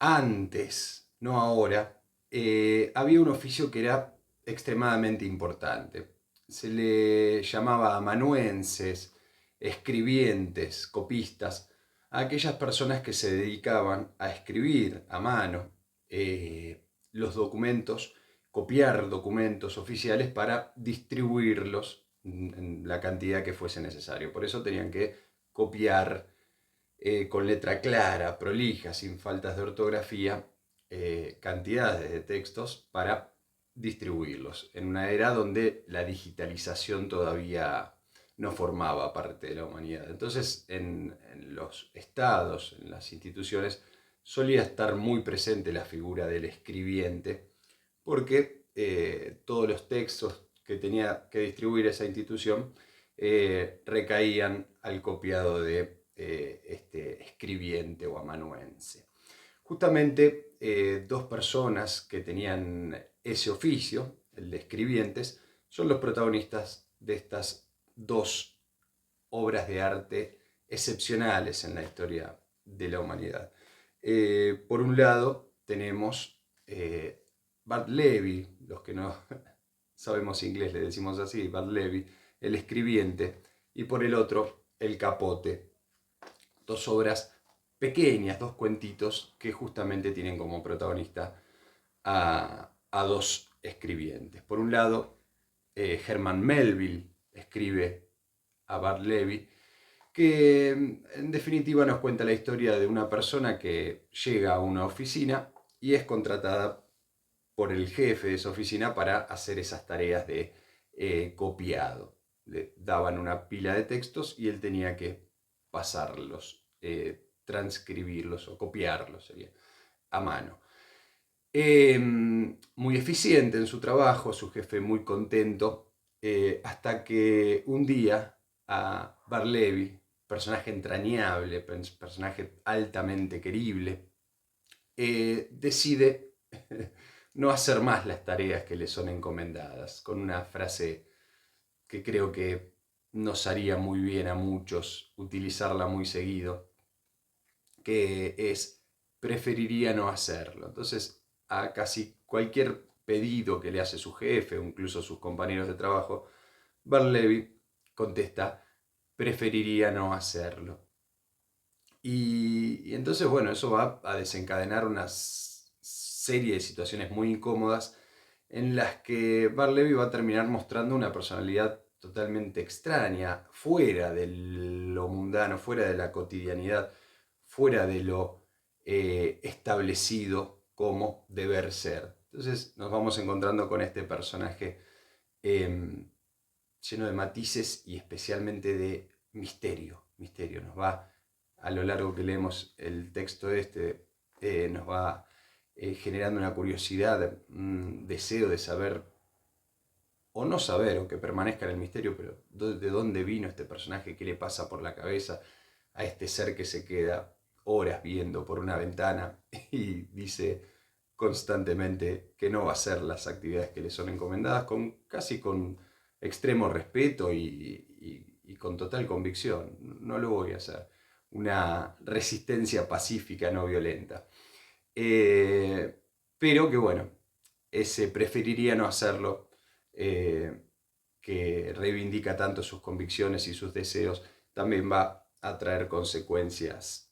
antes, no ahora, había un oficio que era extremadamente importante. Se le llamaba amanuenses, escribientes, copistas, a aquellas personas que se dedicaban a escribir a mano los documentos, copiar documentos oficiales para distribuirlos en la cantidad que fuese necesario. Por eso tenían que copiar con letra clara, prolija, sin faltas de ortografía, cantidades de textos para distribuirlos, en una era donde la digitalización todavía no formaba parte de la humanidad. Entonces, en los estados, en las instituciones, solía estar muy presente la figura del escribiente, porque todos los textos que tenía que distribuir esa institución recaían al copiado de este escribiente o amanuense. Justamente dos personas que tenían ese oficio, el de escribientes, son los protagonistas de estas dos obras de arte excepcionales en la historia de la humanidad. Por un lado tenemos Bart Levy, los que no sabemos inglés le decimos así, Bart Levy, el escribiente, y por el otro, El Capote. Dos obras pequeñas, dos cuentitos que justamente tienen como protagonista a dos escribientes. Por un lado, Herman Melville escribe a Bart Levy, que en definitiva nos cuenta la historia de una persona que llega a una oficina y es contratada por el jefe de esa oficina para hacer esas tareas de copiado. Le daban una pila de textos y él tenía que pasarlos, transcribirlos o copiarlos sería, a mano. Muy eficiente en su trabajo, su jefe muy contento, hasta que un día a Barleby, personaje entrañable, personaje altamente querible, decide no hacer más las tareas que le son encomendadas, con una frase que creo que nos haría muy bien a muchos utilizarla muy seguido, que es preferiría no hacerlo. Entonces, a casi cualquier pedido que le hace su jefe o incluso sus compañeros de trabajo, Barleby contesta, preferiría no hacerlo. Y entonces, bueno, eso va a desencadenar una serie de situaciones muy incómodas en las que Barleby va a terminar mostrando una personalidad totalmente extraña, fuera de lo mundano, fuera de la cotidianidad, fuera de lo establecido como deber ser. Entonces nos vamos encontrando con este personaje eh, lleno de matices y especialmente de misterio. Misterio nos va, a lo largo que leemos el texto este, nos va generando una curiosidad, un deseo de saber o no saber, o que permanezca en el misterio, pero de dónde vino este personaje, qué le pasa por la cabeza a este ser que se queda horas viendo por una ventana y dice constantemente que no va a hacer las actividades que le son encomendadas, casi con extremo respeto y con total convicción. No lo voy a hacer. Una resistencia pacífica, no violenta. Eh, pero que bueno, ese preferiría no hacerlo, eh, que reivindica tanto sus convicciones y sus deseos, también va a traer consecuencias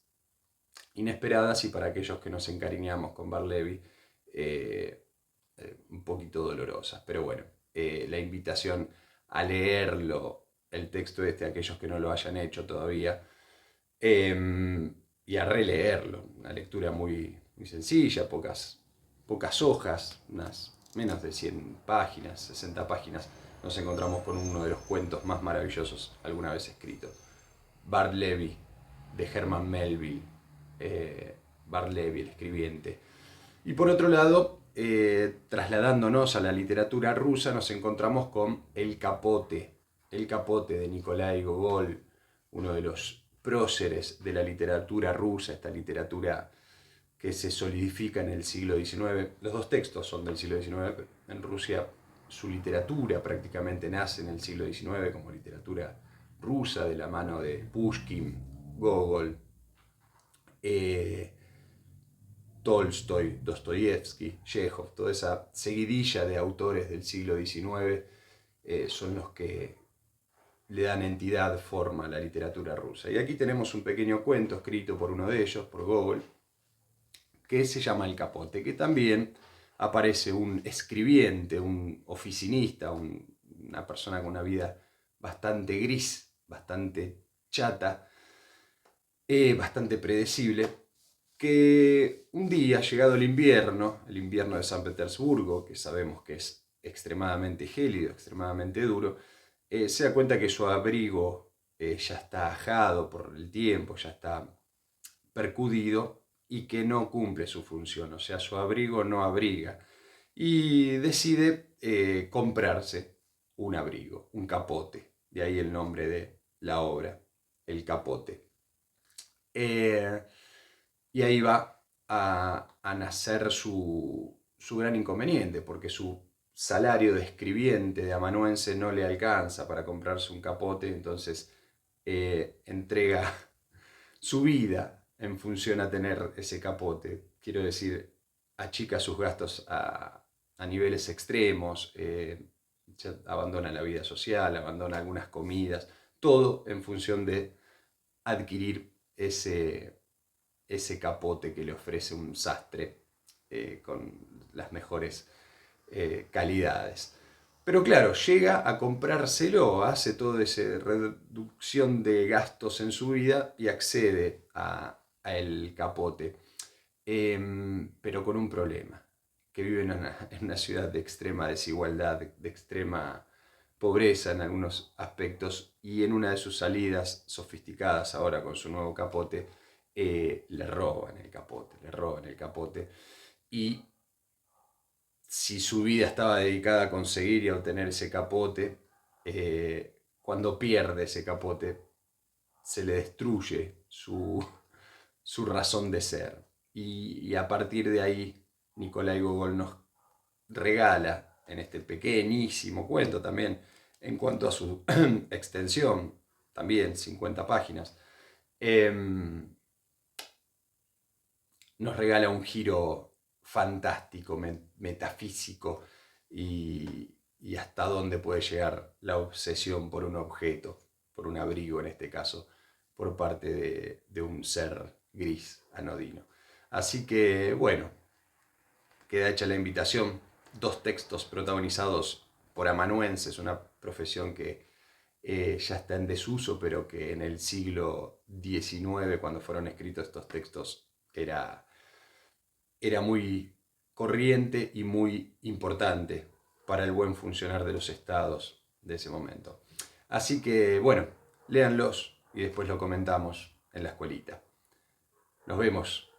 inesperadas y para aquellos que nos encariñamos con Barleby, un poquito dolorosas. Pero bueno, la invitación a leerlo, el texto este, a aquellos que no lo hayan hecho todavía, y a releerlo. Una lectura muy, muy sencilla, pocas hojas, unas menos de 100 páginas, 60 páginas. Nos encontramos con uno de los cuentos más maravillosos alguna vez escritos. Bart Levy, de Herman Melville. Bart Levy, el escribiente. Y por otro lado, trasladándonos a la literatura rusa, nos encontramos con El Capote. El Capote de Nikolai Gogol, uno de los próceres de la literatura rusa, esta literatura que se solidifica en el siglo XIX. Los dos textos son del siglo XIX. En Rusia su literatura prácticamente nace en el siglo XIX como literatura rusa de la mano de Pushkin, Gogol. Tolstoy, Dostoyevsky, Chekhov, toda esa seguidilla de autores del siglo XIX son los que le dan entidad, forma a la literatura rusa. Y aquí tenemos un pequeño cuento escrito por uno de ellos, por Gogol, que se llama El Capote, que también aparece un escribiente, un oficinista, una persona con una vida bastante gris, bastante chata, bastante predecible, que un día, llegado el invierno de San Petersburgo, que sabemos que es extremadamente gélido, extremadamente duro, se da cuenta que su abrigo ya está ajado por el tiempo, ya está percudido y que no cumple su función, o sea, su abrigo no abriga. Y decide comprarse un abrigo, un capote, de ahí el nombre de la obra, El Capote. Y ahí va a nacer su gran inconveniente, porque su salario de escribiente, de amanuense, no le alcanza para comprarse un capote, entonces entrega su vida en función a tener ese capote. Quiero decir, achica sus gastos a niveles extremos, abandona la vida social, abandona algunas comidas, todo en función de adquirir ese capote que le ofrece un sastre con las mejores calidades. Pero claro, llega a comprárselo, hace toda esa reducción de gastos en su vida y accede a el capote. Pero con un problema, que vive en una ciudad de extrema desigualdad, de extrema pobreza en algunos aspectos, y en una de sus salidas sofisticadas ahora con su nuevo capote, le roban el capote, y si su vida estaba dedicada a conseguir y a obtener ese capote, cuando pierde ese capote, se le destruye su razón de ser. Y a partir de ahí, Nikolai Gogol nos regala, en este pequeñísimo cuento también, en cuanto a su extensión, también 50 páginas, nos regala un giro fantástico, metafísico, y hasta dónde puede llegar la obsesión por un objeto, por un abrigo en este caso, por parte de un ser gris, anodino. Así que, bueno, queda hecha la invitación. 2 textos protagonizados por amanuenses, una profesión que ya está en desuso, pero que en el siglo XIX, cuando fueron escritos estos textos, era muy corriente y muy importante para el buen funcionar de los estados de ese momento. Así que, bueno, léanlos y después lo comentamos en la escuelita. Nos vemos.